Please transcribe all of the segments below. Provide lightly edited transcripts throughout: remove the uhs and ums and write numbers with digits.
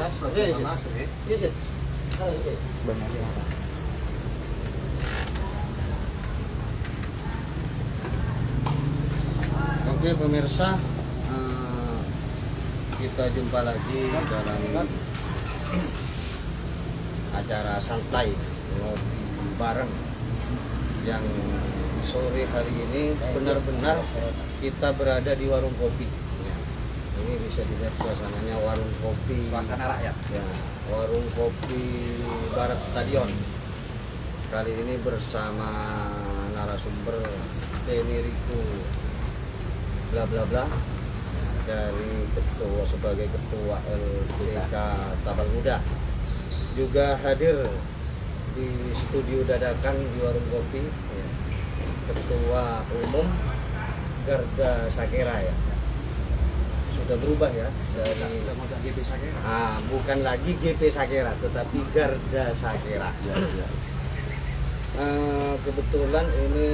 Oke pemirsa, kita jumpa lagi dalam acara santai ngopi bareng yang sore hari ini benar-benar kita berada di warung kopi. Ini bisa dilihat suasananya, warung kopi suasana rakyat ya, warung kopi Barat Stadion. Kali ini bersama narasumber Denny Riku bla bla bla dari sebagai ketua LPK Tapal Kuda, juga hadir di studio dadakan di warung kopi ya, ketua umum Garda Sakera ya. Sudah berubah ya dari GP Sakera. Bukan lagi GP Sakera tetapi Garda Sakera ya, ya. Kebetulan ini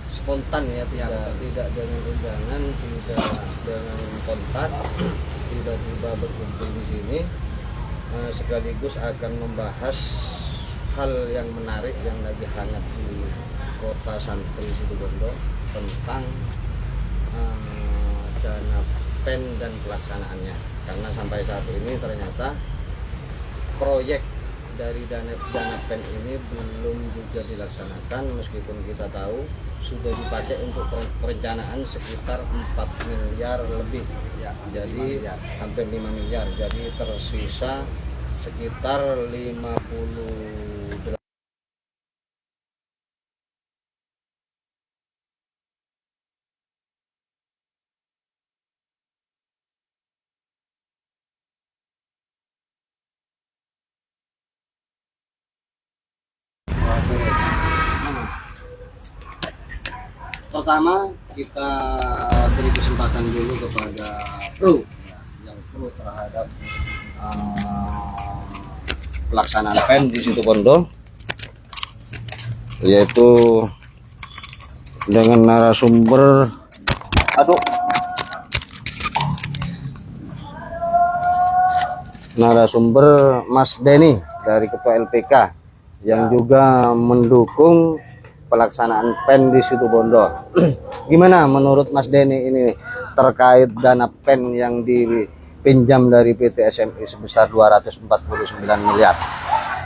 spontan ya, tidak dengan undangan, tidak dengan kontak, tiba-tiba berkumpul di sini, sekaligus akan membahas hal yang menarik yang lagi hangat di kota santri Situbondo tentang dana PEN dan pelaksanaannya. Karena sampai saat ini ternyata proyek dari dana PEN ini belum juga dilaksanakan, meskipun kita tahu sudah dipakai untuk perencanaan sekitar 4 miliar lebih ya, jadi hampir 5 miliar, jadi tersisa sekitar 58. Pertama kita beri kesempatan dulu kepada Pro yang pro terhadap pelaksanaan PEN di Situbondo, yaitu dengan narasumber Mas Denny dari ketua LPK yang juga mendukung pelaksanaan PEN di Situbondo. Gimana menurut Mas Denny ini terkait dana PEN yang dipinjam dari PT SMI sebesar 249 miliar?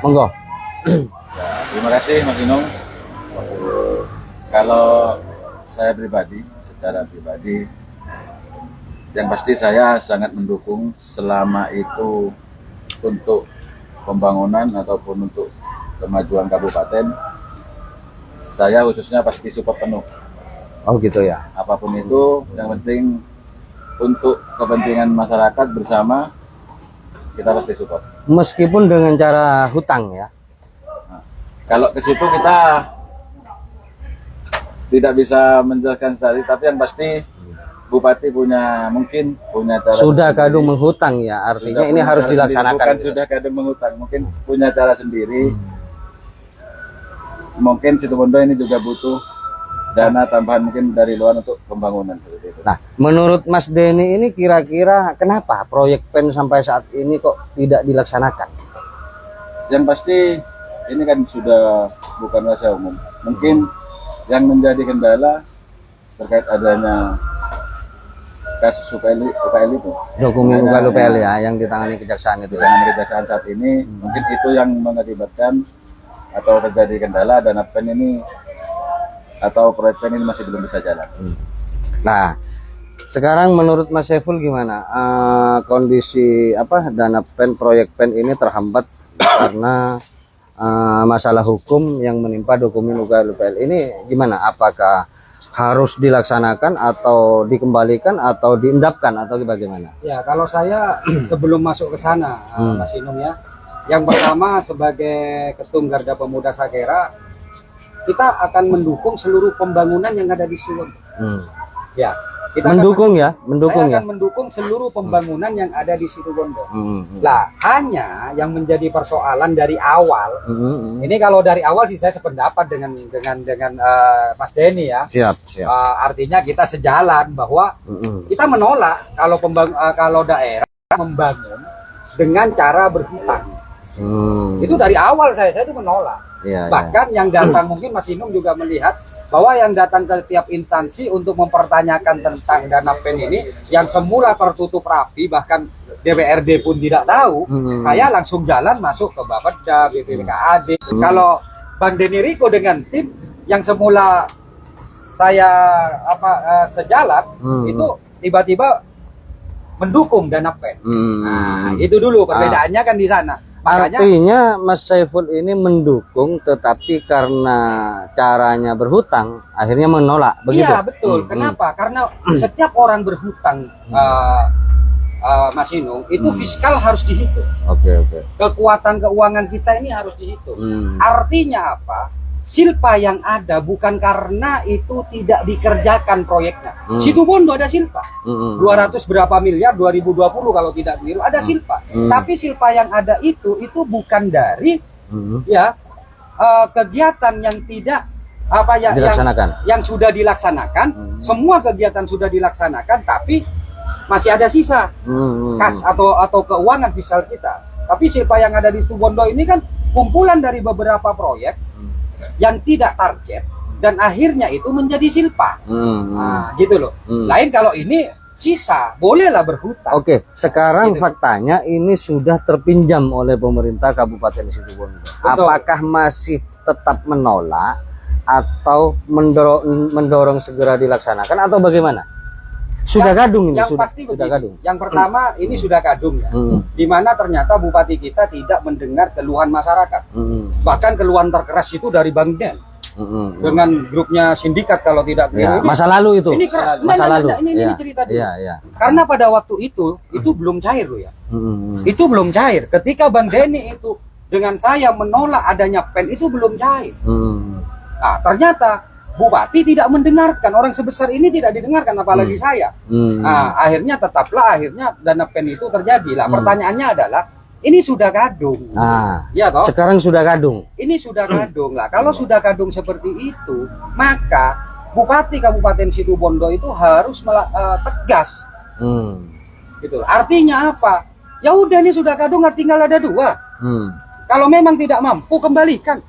Monggo. Ya, terima kasih Mas Inung. Kalau saya pribadi, secara pribadi, yang pasti saya sangat mendukung selama itu untuk pembangunan ataupun untuk kemajuan kabupaten. Saya khususnya pasti support penuh. Oh gitu ya. Apapun itu, yang penting untuk kepentingan masyarakat bersama kita pasti support. Meskipun dengan cara hutang ya. Nah, kalau ke situ kita tidak bisa menjelaskan sekali, tapi yang pasti Bupati mungkin punya cara. Sudah kadung menghutang ya, artinya ini harus dilaksanakan. Bukan sudah kadung menghutang, mungkin punya cara sendiri. Mungkin Situbondo ini juga butuh dana tambahan mungkin dari luar untuk pembangunan seperti itu. Nah, menurut Mas Denny ini kira-kira kenapa proyek PEN sampai saat ini kok tidak dilaksanakan? Yang pasti ini kan sudah bukan rahasia umum. Mungkin yang menjadi kendala terkait adanya kasus UKL itu. Dokumen UKL ya yang ditangani kejaksaan itu. Ditangani kejaksaan saat ini, mungkin itu yang mengakibatkan atau terjadi kendala dana PEN ini atau proyek PEN ini masih belum bisa jalan. Nah, sekarang menurut Mas Saiful gimana kondisi dana PEN, proyek PEN ini terhambat karena masalah hukum yang menimpa dokumen UKL ini gimana? Apakah harus dilaksanakan atau dikembalikan atau diendapkan atau bagaimana? Ya, kalau saya sebelum masuk ke sana, Mas Inung ya. Yang pertama, sebagai Ketum Garda Pemuda Sakera, kita akan mendukung seluruh pembangunan yang ada di Situbondo. Ya, kita mendukung akan mendukung seluruh pembangunan yang ada di Situbondo. Lah, hanya yang menjadi persoalan dari awal. Ini kalau dari awal sih saya sependapat dengan Mas Denny ya. Siap. Artinya kita sejalan bahwa kita menolak kalau daerah membangun dengan cara berhutang. Itu dari awal saya itu menolak. Iya, Bahkan yang datang mungkin Mas Inung juga melihat bahwa yang datang ke tiap instansi untuk mempertanyakan tentang dana PEN ini yang semula tertutup rapi, bahkan DPRD pun tidak tahu, saya langsung jalan masuk ke Bapeda, BPKAD. Kalau Bang Denny Rico dengan tim yang semula saya sejalan itu tiba-tiba mendukung dana PEN. Nah, itu dulu perbedaannya kan di sana. Makanya, artinya Mas Saiful ini mendukung, tetapi karena caranya berhutang akhirnya menolak, begitu? iya betul. Kenapa? Karena setiap orang berhutang, Mas Inung, itu fiskal harus dihitung. Oke. Kekuatan keuangan kita ini harus dihitung. Artinya apa? Silpa yang ada bukan karena itu tidak dikerjakan proyeknya. Situbondo ada silpa. 200 berapa miliar 2020 kalau tidak keliru ada silpa. Tapi silpa yang ada itu bukan dari kegiatan yang tidak yang sudah dilaksanakan. Semua kegiatan sudah dilaksanakan tapi masih ada sisa kas atau keuangan fiskal kita. Tapi silpa yang ada di Situbondo ini kan kumpulan dari beberapa proyek yang tidak target dan akhirnya itu menjadi silpa. Nah, gitu loh. Lain kalau ini sisa, bolehlah berhutang. Oke, sekarang Gitu. faktanya ini sudah terpinjam oleh pemerintah Kabupaten Situbondo. Apakah masih tetap menolak atau mendorong segera dilaksanakan atau bagaimana? Sudah kadung ini, yang sudah pasti begini. kadung. Yang pertama ini sudah kadung ya. Di mana ternyata bupati kita tidak mendengar keluhan masyarakat. Bahkan keluhan terkeras itu dari Bang Den. Dengan grupnya sindikat kalau tidak Ya, keliru. masa lalu itu. Ini masa lalu. Ini Ya, cerita dulu. ya. Karena pada waktu itu belum cair loh ya. Itu belum cair. Ketika Bang Denny itu dengan saya menolak adanya PEN itu belum cair. Nah, ternyata bupati tidak mendengarkan, orang sebesar ini tidak didengarkan apalagi saya. Nah, akhirnya dana PEN itu terjadi. Lah, pertanyaannya adalah ini sudah kadung. Nah, ya toh? sekarang sudah kadung. Ini sudah kadung lah. Kalau sudah kadung seperti itu, maka Bupati Kabupaten Situbondo itu harus tegas. Gitu. Artinya apa? Ya udah ini sudah kadung, tinggal ada dua. Kalau memang tidak mampu kembalikan.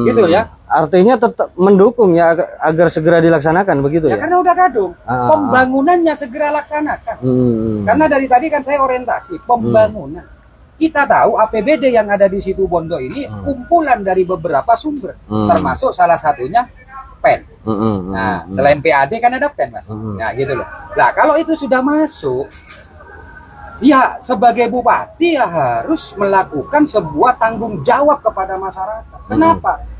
Gitu ya. Artinya tetap mendukung ya agar segera dilaksanakan begitu ya? Ya karena udah kadung. Pembangunannya segera laksanakan. Karena dari tadi kan saya orientasi pembangunan. Kita tahu APBD yang ada di Situbondo ini kumpulan dari beberapa sumber, termasuk salah satunya PEN. Nah, selain PAD kan ada PEN, Mas. Nah, gitu loh. Nah, kalau itu sudah masuk, ya sebagai bupati ya harus melakukan sebuah tanggung jawab kepada masyarakat. Kenapa?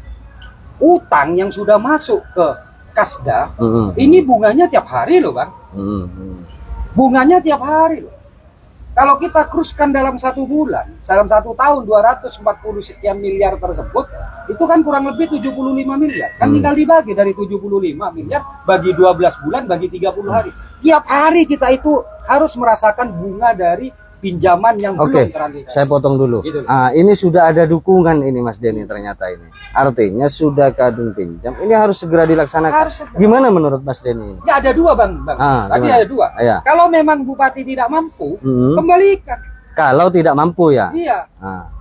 Utang yang sudah masuk ke Kasda, ini bunganya tiap hari loh, Bang. Bunganya tiap hari loh. Kalau kita kruskan dalam 1 bulan, dalam 1 tahun 240 sekian miliar tersebut, itu kan kurang lebih 75 miliar. Kan tinggal dibagi dari 75 miliar, bagi 12 bulan, bagi 30 hari. Tiap hari kita itu harus merasakan bunga dari pinjaman yang belum terrealisasi. Saya potong dulu. Gitu. Ini sudah ada dukungan ini Mas Denny ternyata ini. Artinya sudah kadung pinjam. Ini harus segera dilaksanakan. Harus segera. Gimana menurut Mas Denny? Ya ada dua, Bang. Tadi gimana? ada dua. Ya. Kalau memang bupati tidak mampu, kembalikan. Kalau tidak mampu ya. Iya.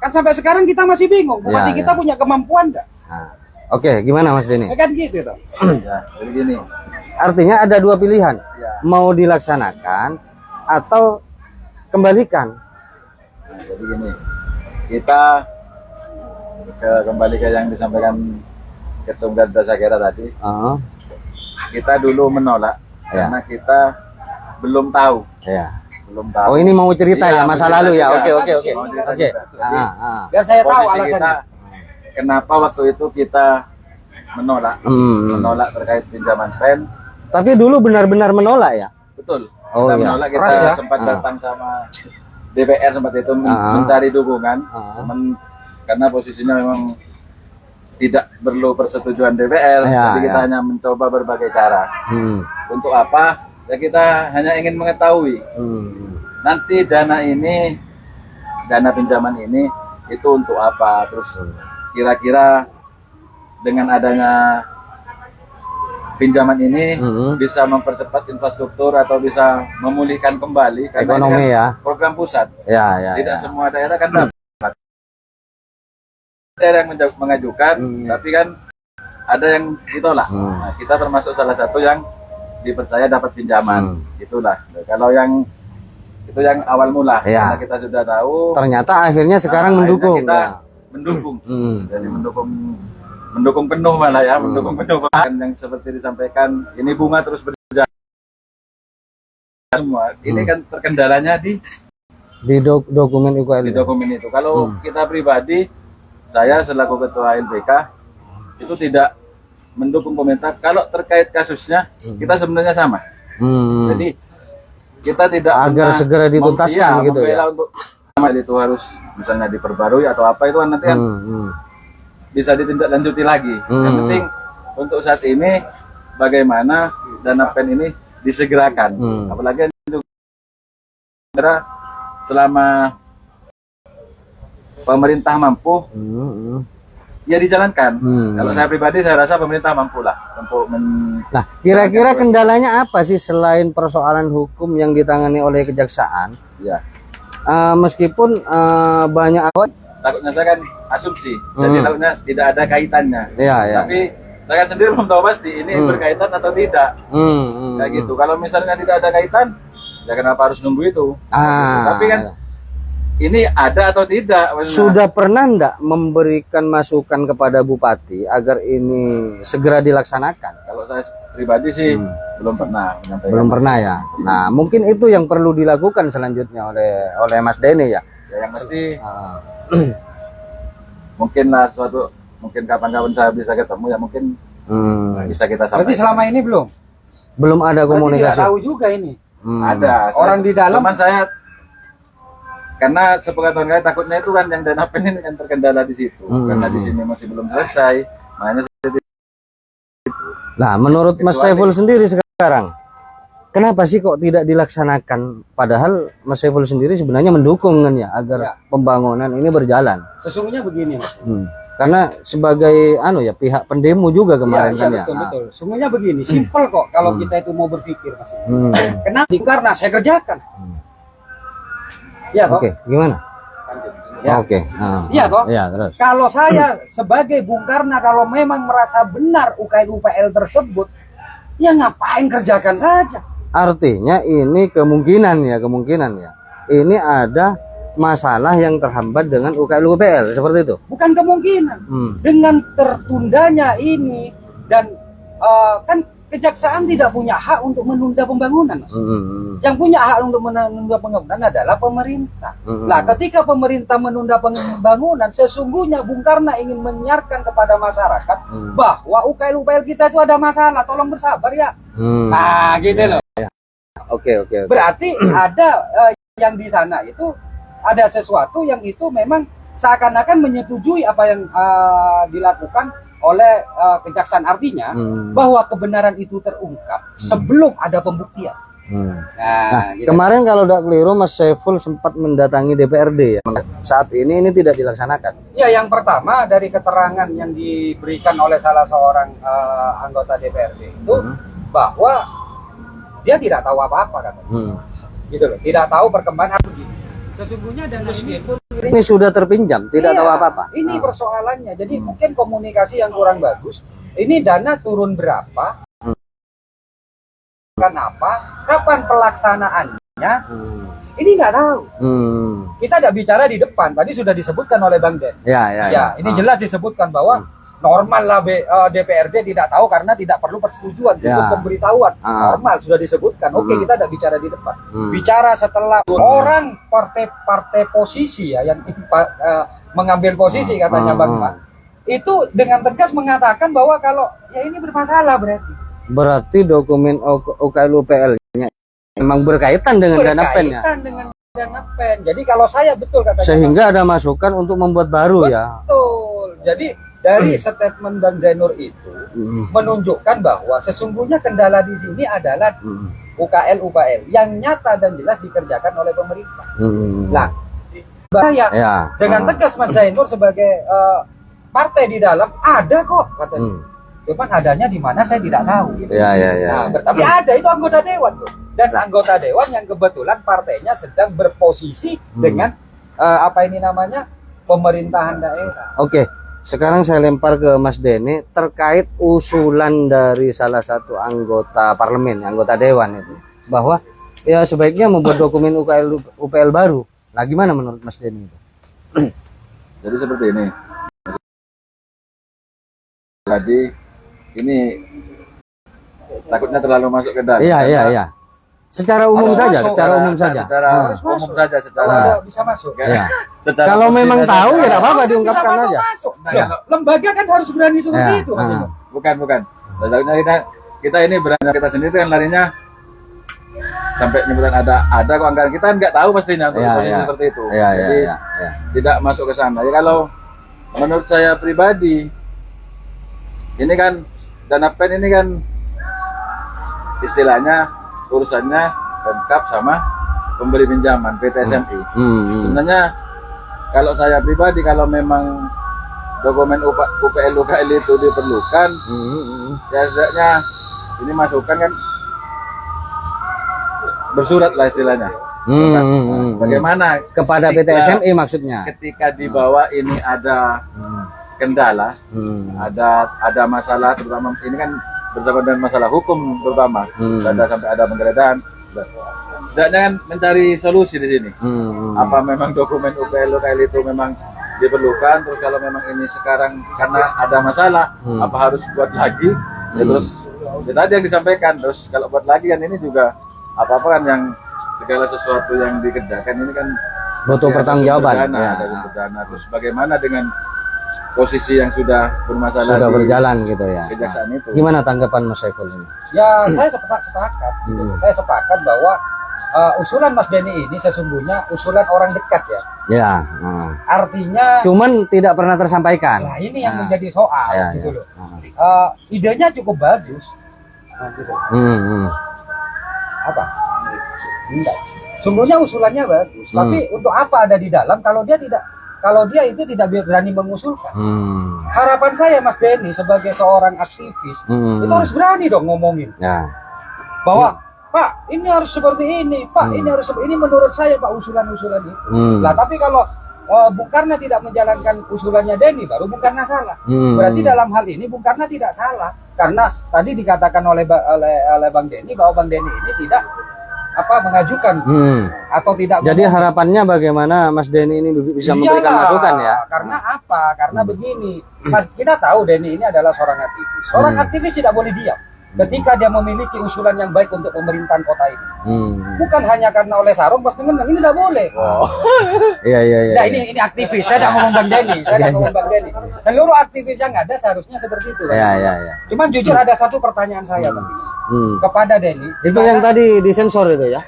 Kan sampai sekarang kita masih bingung. Bupati kita punya kemampuan nggak? Oke, gimana Mas Denny? Ya kan gitu toh. Ya, jadi gini. Artinya ada dua pilihan. Mau dilaksanakan atau kembalikan. Nah, jadi gini, kita kembali ke yang disampaikan Ketum Garda Sakera tadi. Kita dulu menolak karena kita belum tahu. Belum tahu. Oh, ini mau cerita ya masa lalu ya. Oke. Biar saya tahu Posisi alasannya. Kenapa waktu itu kita menolak terkait pinjaman PEN. Tapi dulu benar-benar menolak ya. Betul. Oh, kita iya. menolak, kita Keras ya? sempat datang sama DPR sempat itu mencari dukungan, karena posisinya memang tidak perlu persetujuan DPR, jadi kita hanya mencoba berbagai cara. Untuk apa? Ya kita hanya ingin mengetahui nanti dana pinjaman ini itu untuk apa, terus kira-kira dengan adanya pinjaman ini Mm-mm. bisa mempercepat infrastruktur atau bisa memulihkan kembali karena Ekonomi ini kan ya. program pusat. Ya, Tidak ya. semua daerah kan dapat. Daerah yang mengajukan, tapi kan ada yang ditolak. Nah, kita termasuk salah satu yang dipercaya dapat pinjaman. Itulah. Kalau yang itu yang awal mula, Ya. karena kita sudah tahu. Ternyata akhirnya sekarang akhirnya mendukung. kita Ya. mendukung. Hmm. Jadi mendukung penuh malah ya, mendukung penuh. Dan yang seperti disampaikan, ini bunga terus berjalan semua. Ini kan terkendalanya di Dokumen UKL. dokumen itu. Kalau kita pribadi, saya selaku ketua LPK itu tidak mendukung komentar. Kalau terkait kasusnya, kita sebenarnya sama. Jadi kita tidak Agar pernah segera dituntaskan gitu membela ya. untuk itu harus misalnya diperbarui atau apa itu kan nanti kan bisa ditindaklanjuti lagi. Yang penting untuk saat ini bagaimana dana PEN ini disegerakan. Apalagi itu selama pemerintah mampu ya dijalankan. Kalau saya pribadi saya rasa pemerintah mampu lah untuk Nah, kira-kira kendalanya apa sih selain persoalan hukum yang ditangani oleh kejaksaan? ya. Meskipun banyak Takutnya saya kan asumsi, jadi takutnya tidak ada kaitannya. ya. Tapi saya kan sendiri belum tahu pasti ini berkaitan atau tidak. Kayak gitu. Kalau misalnya tidak ada kaitan, ya kenapa harus nunggu itu? Tapi kan ini ada atau tidak? Maksudnya. Sudah pernah enggak memberikan masukan kepada bupati agar ini segera dilaksanakan? Kalau saya pribadi sih belum pernah menyampaikan. Belum pernah ya. Nah, mungkin itu yang perlu dilakukan selanjutnya oleh Mas Denny ya. Ya, yang mesti mungkin lah mungkin kapan-kapan saya bisa ketemu ya mungkin bisa kita sampaikan. Berarti selama ini belum ada Berarti komunikasi. tidak tahu juga ini. Ada Orang di dalam. Cuman saya karena sepengetahuan saya takutnya itu kan yang dana PEN ini kan terkendala di situ karena di sini masih belum selesai. Makanya Nah, menurut Mas Saiful sendiri sekarang, kenapa sih kok tidak dilaksanakan? Padahal Mas Saiful sendiri sebenarnya mendukung kan ya agar pembangunan ini berjalan. Sesungguhnya begini, Mas. Karena sebagai pihak pendemo juga kemarin kan ya. Betul. Sesungguhnya begini, simpel kok kalau kita itu mau berpikir, Mas. Kenapa? Karena saya kerjakan. Ya, toh? Oke, gimana? Ya. Oke. Iya, toh? Iya, terus. Kalau saya sebagai Bung Karna kalau memang merasa benar UKL-UPL tersebut, ya ngapain kerjakan saja. Artinya ini kemungkinan ya. Ini ada masalah yang terhambat dengan UKL-UPL seperti itu. Bukan kemungkinan. Dengan tertundanya ini dan kan kejaksaan tidak punya hak untuk menunda pembangunan. Yang punya hak untuk menunda pembangunan adalah pemerintah. Nah, ketika pemerintah menunda pembangunan, sesungguhnya Bung Karna ingin menyiarkan kepada masyarakat bahwa UKL-UPL kita itu ada masalah. Tolong bersabar ya. Nah, gitu loh. Oke. Berarti ada yang di sana itu ada sesuatu yang itu memang seakan-akan menyetujui apa yang dilakukan oleh kejaksaan, artinya bahwa kebenaran itu terungkap sebelum ada pembuktian. Nah, gitu. Kemarin kalau tidak keliru Mas Saiful sempat mendatangi DPRD ya. Saat ini tidak dilaksanakan. Ya, yang pertama dari keterangan yang diberikan oleh salah seorang anggota DPRD itu bahwa dia tidak tahu apa-apa katanya. Gitu loh, tidak tahu perkembangan begini. Sesungguhnya dana ini sudah terpinjam, tidak tahu apa-apa. Ini persoalannya. Jadi mungkin komunikasi yang kurang bagus. Ini dana turun berapa? Kenapa? Kapan pelaksanaannya? Ini nggak tahu. Kita tidak bicara di depan. Tadi sudah disebutkan oleh Bang Den. Ya. Ini jelas disebutkan bahwa normal lah DPRD tidak tahu karena tidak perlu persetujuan untuk pemberitahuan. Normal sudah disebutkan. Oke, kita tidak bicara di depan. Bicara setelah orang partai posisi ya yang mengambil posisi katanya Bang Man. Itu dengan tegas mengatakan bahwa kalau ya ini bermasalah berarti dokumen UKL-UPL-nya memang berkaitan dengan dana PEN ya. Dengan dana PEN. Jadi kalau saya betul katanya. Sehingga ada masukan untuk membuat baru ya. Betul. Jadi dari statement Bang Zainur itu menunjukkan bahwa sesungguhnya kendala di sini adalah UKL-UPL yang nyata dan jelas dikerjakan oleh pemerintah. Nah, bahaya dengan tegas Mas Zainur sebagai partai di dalam ada kok katanya. cuman adanya di mana saya tidak tahu. Gitu. Iya, iya, iya. Nah, tapi ada itu anggota dewan tuh. Dan anggota dewan yang kebetulan partainya sedang berposisi dengan apa ini namanya pemerintahan daerah. Oke, sekarang saya lempar ke Mas Denny terkait usulan dari salah satu anggota parlemen, anggota dewan itu, bahwa ya sebaiknya membuat dokumen UPL baru. Nah, gimana menurut Mas Denny itu? Jadi seperti ini. Jadi ini takutnya terlalu masuk ke dalam. Iya, iya, iya. Secara umum Harus saja, masuk. secara umum saja. Secara Harus umum masuk. saja, Kalau secara ada bisa masuk. Iya. secara Kalau memang posisi tahu saja. ya tidak apa-apa Bisa diungkapkan masuk, aja. masuk. Nah, Loh, kalau- lembaga kan harus berani seperti Ya, itu Mas Ino. Bukan. Takutnya kita ini berani kita sendiri kan larinya sampai nyebutan ada kok anggaran kita nggak tahu pastinya untuk Iya, posisi iya. seperti itu. Iya, iya, Jadi iya, iya. tidak masuk ke sana. Ya kalau menurut saya pribadi ini kan dana pen ini kan istilahnya urusannya Pemkab sama pemberi pinjaman PT SMI. Sebenarnya kalau saya pribadi kalau memang dokumen UPL UKL itu diperlukan, ya setidaknya ini masukan kan bersurat lah istilahnya. Bagaimana Kepada PT ketika- SMI maksudnya. ketika dibawa ini ada kendala, ada masalah, terutama ini kan bersama dengan masalah hukum terutama, sampai ada penggeledahan. Setidaknya kan mencari solusi di sini. Apa memang dokumen UPL UKL itu memang diperlukan? Terus kalau memang ini sekarang karena ada masalah, apa harus buat lagi? Ya terus ya tadi yang disampaikan. Terus kalau buat lagi kan ini juga apa-apa kan yang segala sesuatu yang dikerjakan ini kan Butuh ada pertanggungjawaban. sumber dana, Ya. ada sumber dana. Terus bagaimana dengan posisi yang sudah bermasalah Sudah di berjalan gitu ya. kejaksaan itu? Gimana tanggapan Mas Saiful ini? Ya saya sepakat. Saya sepakat bahwa usulan Mas Denny ini sesungguhnya usulan orang dekat ya. Ya. Artinya Cuman tidak pernah tersampaikan. nah ini yang menjadi soal Ya, gitu ya. loh. Idenya cukup bagus. Gitu. Apa? Enggak. Sungguhnya usulannya bagus, tapi untuk apa ada di dalam kalau dia itu tidak berani mengusulkan. Harapan saya Mas Denny sebagai seorang aktivis itu harus berani dong ngomongin Ya. bahwa Pak ini harus seperti ini, Pak ini harus ini menurut saya Pak usulan-usulan itu. Lah tapi kalau Bung Karno tidak menjalankan usulannya Denny, baru Bung Karno salah. Berarti dalam hal ini Bung Karno tidak salah karena tadi dikatakan oleh Bang Denny bahwa Bang Denny ini tidak mengajukan atau tidak. Jadi harapannya bagaimana Mas Denny ini bisa memberikan Iyalah, masukan ya? Karena apa? Karena begini, Mas, kita tahu Denny ini adalah seorang aktivis. Seorang aktivis tidak boleh diam ketika dia memiliki usulan yang baik untuk pemerintahan kota ini. Bukan hanya karena oleh sarung pas dengan ini tidak boleh. Iya, iya, iya. Nah, ini aktivis. Saya tidak ngomong Bang Denny. Seluruh aktivis yang ada seharusnya seperti itu. Iya, iya, iya. Cuman jujur ada satu pertanyaan saya Bang kepada Denny. Itu yang tadi disensor itu ya?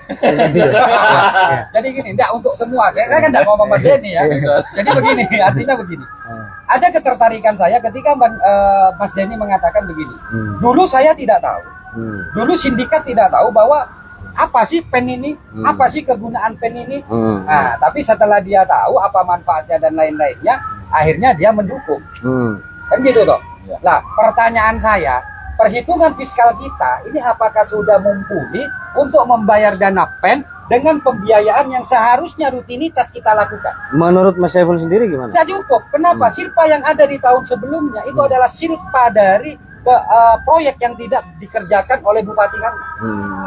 Jadi gini, enggak untuk semua. Saya kan enggak ngomong Mas Denny ya. Jadi begini, artinya begini. Ada ketertarikan saya ketika Mas Denny mengatakan begini. Dulu saya tidak tahu. Dulu sindikat tidak tahu bahwa apa sih pen ini, apa sih kegunaan pen ini. Nah, tapi setelah dia tahu apa manfaatnya dan lain-lainnya, akhirnya dia mendukung. Kan gitu toh. Lah, pertanyaan saya, perhitungan fiskal kita ini apakah sudah mumpuni untuk membayar dana pen dengan pembiayaan yang seharusnya rutinitas kita lakukan? Menurut Mas Saiful sendiri gimana? Tidak cukup. Kenapa? Silpa yang ada di tahun sebelumnya itu adalah silpa dari proyek yang tidak dikerjakan oleh Bupati kami.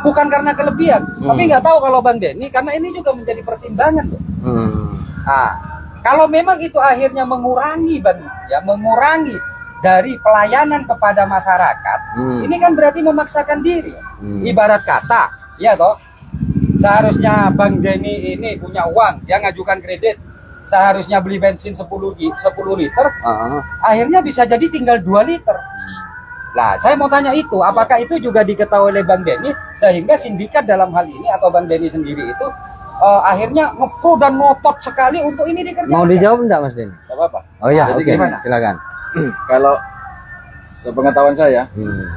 Bukan karena kelebihan, tapi nggak tahu kalau Bang Denny, karena ini juga menjadi pertimbangan. Nah, kalau memang itu akhirnya mengurangi mengurangi dari pelayanan kepada masyarakat, ini kan berarti memaksakan diri. Ibarat kata, ya toh, seharusnya Bang Denny ini punya uang, dia ngajukan kredit, seharusnya beli bensin 10 liter, akhirnya bisa jadi tinggal 2 liter. Nah, saya mau tanya itu, apakah itu juga diketahui oleh Bang Denny sehingga sindikat dalam hal ini atau Bang Denny sendiri itu akhirnya ngepro dan ngotot sekali untuk ini dikerjakan? Mau dijawab enggak Mas Denny? Tidak apa-apa. Oh iya, Jadi oke. gimana? Silakan. Kalau sepengetahuan saya,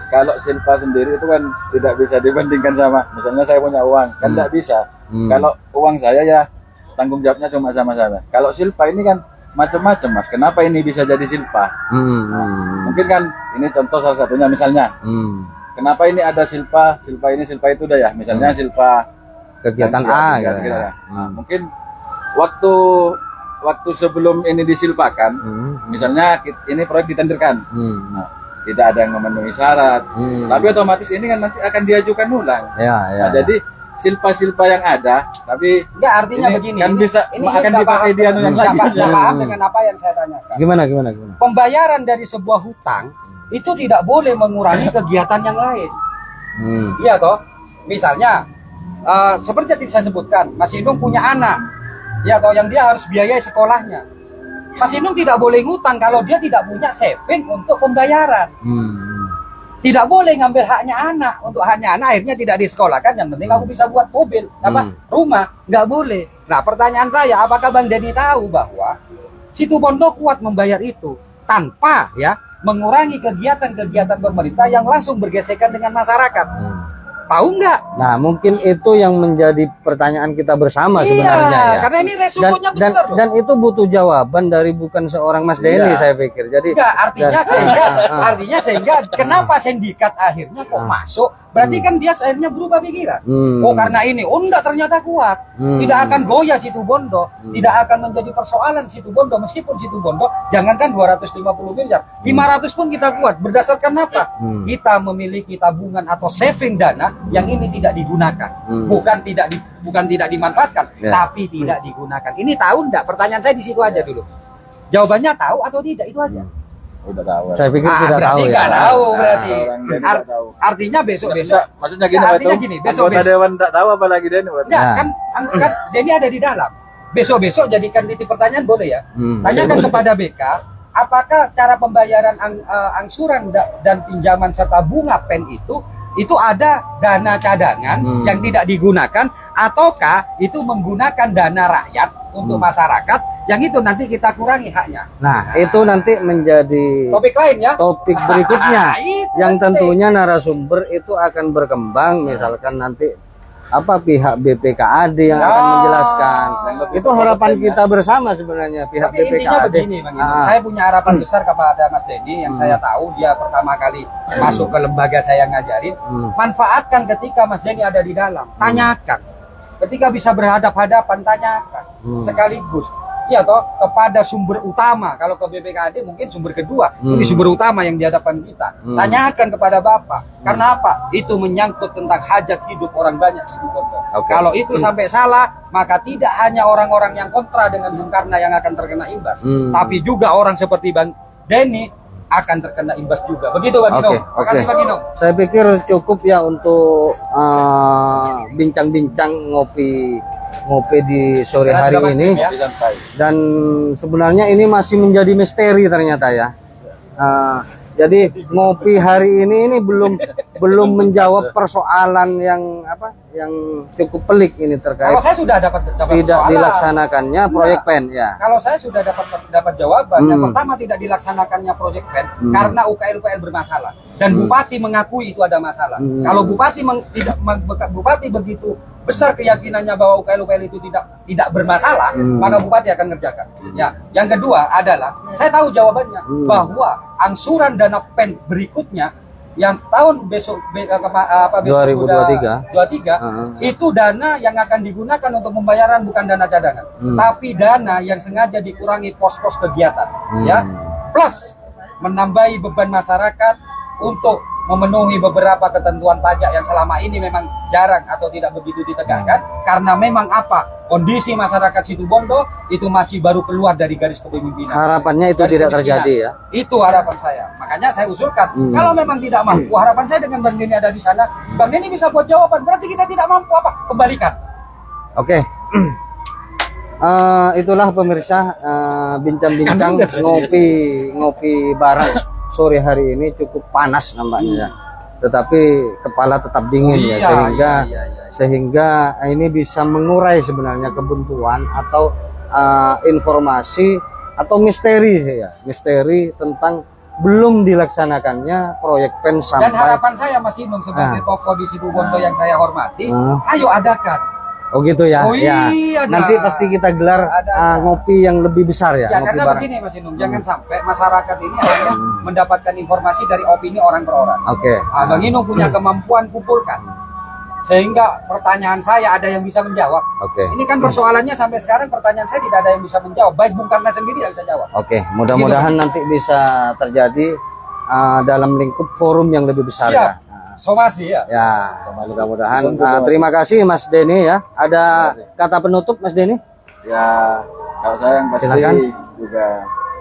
kalau silpa sendiri itu kan tidak bisa dibandingkan sama, misalnya saya punya uang, kan tidak bisa. Kalau uang saya ya tanggung jawabnya cuma sama saya. Kalau silpa ini kan macam-macam Mas. Kenapa ini bisa jadi silpa? Mungkin kan ini contoh salah satunya misalnya. Kenapa ini ada silpa itu udah ya. Misalnya silpa Kegiatan A gitu gitu ya. Nah, mungkin waktu sebelum ini disilpakan, misalnya ini proyek ditenderkan. Nah, tidak ada yang memenuhi syarat. Tapi otomatis ini kan nanti akan diajukan ulang. Ya. Nah, jadi silpa-silpa yang ada, tapi Enggak, artinya ini begini. kan bisa akan dipakai di anu yang lain. Nggak paham dengan apa yang saya tanyakan. Gimana? Pembayaran dari sebuah hutang itu tidak boleh mengurangi kegiatan yang lain. Iya toh? Misalnya seperti yang saya sebutkan, Mas Inung punya anak, ya toh, yang dia harus biayai sekolahnya. Mas Inung tidak boleh ngutang kalau dia tidak punya saving untuk pembayaran. Tidak boleh ngambil haknya anak, untuk haknya anak akhirnya tidak disekolahkan. Yang penting aku bisa buat mobil, rumah, nggak boleh. Nah, pertanyaan saya, apakah Bang Denny tahu bahwa Situbondo kuat membayar itu tanpa ya mengurangi kegiatan-kegiatan pemerintah yang langsung bergesekan dengan masyarakat? Tahu nggak? Nah, mungkin itu yang menjadi pertanyaan kita bersama sebenarnya ya. Karena ini resikonya besar. Dan itu butuh jawaban dari bukan seorang Mas Denny, saya pikir. Jadi enggak, artinya sehingga kenapa sindikat akhirnya kok masuk? Berarti kan dia akhirnya berubah pikiran. Oh, karena ini, enggak, ternyata kuat. Tidak akan goyah Situbondo, tidak akan menjadi persoalan Situbondo, meskipun Situbondo jangankan 250 miliar, 500 pun kita kuat. Berdasarkan apa? Kita memiliki tabungan atau saving dana yang ini tidak digunakan. Bukan tidak dimanfaatkan, tapi tidak digunakan. Ini tahu enggak? Pertanyaan saya di situ aja dulu. Jawabannya tahu atau tidak, itu aja. Udah tahu. Saya pikir tidak tahu ya. Nggak tahu berarti. Tahu. Artinya besok-besok. Maksudnya gini, artinya gini, anggota dewan enggak tahu apalagi Denny. Enggak, kan Denny ada di dalam. Besok-besok jadikan titik pertanyaan, boleh ya? Tanyakan kepada BK, apakah cara pembayaran angsuran dan pinjaman serta bunga PEN itu ada dana cadangan yang tidak digunakan, ataukah itu menggunakan dana rakyat untuk masyarakat yang itu nanti kita kurangi haknya. Nah, itu nanti menjadi Topik lain ya. topik berikutnya Itu yang penting. tentunya narasumber itu akan berkembang, misalkan nanti apa pihak BPKAD yang akan menjelaskan. Itu harapan kita bersama sebenarnya, pihak Tapi intinya BPKAD. begini, Bang Ino. Saya punya harapan besar kepada Mas Denny yang saya tahu dia pertama kali masuk ke lembaga saya ngajarin. Manfaatkan ketika Mas Denny ada di dalam, tanyakan. Ketika bisa berhadap-hadapan, tanyakan sekaligus. Ya toh, kepada sumber utama. Kalau ke BPKAD mungkin sumber kedua, ini sumber utama yang di hadapan kita. Tanyakan kepada Bapak. Karena apa? Itu menyangkut tentang hajat hidup orang banyak Situbondo. Kalau itu sampai salah, maka tidak hanya orang-orang yang kontra dengan Bung Karno yang akan terkena imbas, tapi juga orang seperti Bang Denny akan terkena imbas juga. Begitu Bang Ino. Terima kasih Bang Ino. Saya pikir cukup ya untuk bincang-bincang ngopi di sore hari ini. Dan sebenarnya ini masih menjadi misteri ternyata ya. Jadi ngopi hari ini belum menjawab persoalan yang cukup pelik ini terkait Kalau saya sudah dapat tidak persoalan. dilaksanakannya proyek PEN ya. Kalau saya sudah dapat jawaban, yang pertama tidak dilaksanakannya proyek PEN karena UKL-UKL bermasalah dan Bupati mengakui itu ada masalah. Kalau Bupati begitu besar keyakinannya bahwa UKL-UKL itu tidak bermasalah, maka Bupati akan ngerjakan. Ya, yang kedua adalah saya tahu jawabannya bahwa angsuran dana PEN berikutnya yang tahun besok 2023 itu dana yang akan digunakan untuk pembayaran bukan dana cadangan, tapi dana yang sengaja dikurangi pos-pos kegiatan, ya, plus menambahi beban masyarakat untuk memenuhi beberapa ketentuan pajak yang selama ini memang jarang atau tidak begitu ditegakkan karena memang kondisi masyarakat Situbondo itu masih baru keluar dari garis kepemimpinan. Harapannya itu tidak terjadi ya. Itu harapan saya. Makanya saya usulkan kalau memang tidak mampu, harapan saya dengan Bang Denny ada di sana, Bang Denny bisa buat jawaban. Berarti kita tidak mampu kembalikan. Oke. Itulah pemirsa bincang-bincang ngopi bareng sore hari ini cukup panas nampaknya, tetapi kepala tetap dingin sehingga ini bisa mengurai sebenarnya kebuntuan atau informasi atau misteri tentang belum dilaksanakannya proyek PEN sampai. Dan harapan saya Mas Inung sebagai tokoh di Situbondo yang saya hormati, ayo adakan Oh gitu ya. Oh Ya. iya, Nanti ada. pasti kita gelar Ada. ngopi yang lebih besar ya, Ya ngopi karena bareng. begini Mas Inung, jangan sampai masyarakat ini hanya mendapatkan informasi dari opini orang per orang. Oke. Bang Inung punya kemampuan kumpulkan, sehingga pertanyaan saya ada yang bisa menjawab. Oke. Ini kan persoalannya sampai sekarang pertanyaan saya tidak ada yang bisa menjawab. Baik Bung Karna sendiri tidak bisa jawab. Oke, mudah-mudahan nanti bisa terjadi dalam lingkup forum yang lebih besar ya. Siap. Somasi ya. Ya, mudah-mudahan. Terima kasih Mas Denny ya. Ada kata penutup Mas Denny? Ya, kalau saya yang pasti Silakan. juga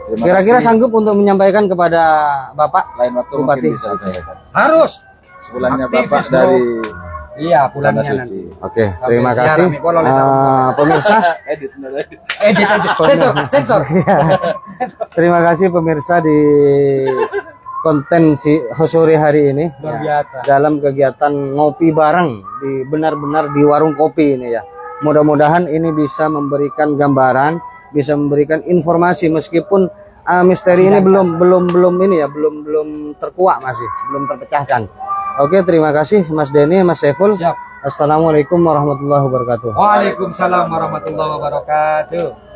terima Kira-kira kasih. sanggup untuk menyampaikan kepada Bapak? Lain waktu Bupati? mungkin bisa saya. Harus. Sepulangnya Aktivis, Bapak bro. dari Iya, Tanah pulangnya Suci. nanti. Oke, Sampai terima siaran, kasih. Mi. Boleh, boleh. Pemirsa, Edit bener edit. Sensor. terima kasih pemirsa di konten sore hari ini. Luar Ya, biasa. dalam kegiatan ngopi bareng di benar-benar di warung kopi ini ya. Mudah-mudahan ini bisa memberikan gambaran, bisa memberikan informasi meskipun misteri ini belum ini ya, belum terkuak masih, belum terpecahkan. Oke, terima kasih Mas Denny, Mas Saiful. Siap. Assalamualaikum warahmatullahi wabarakatuh. Waalaikumsalam warahmatullahi wabarakatuh.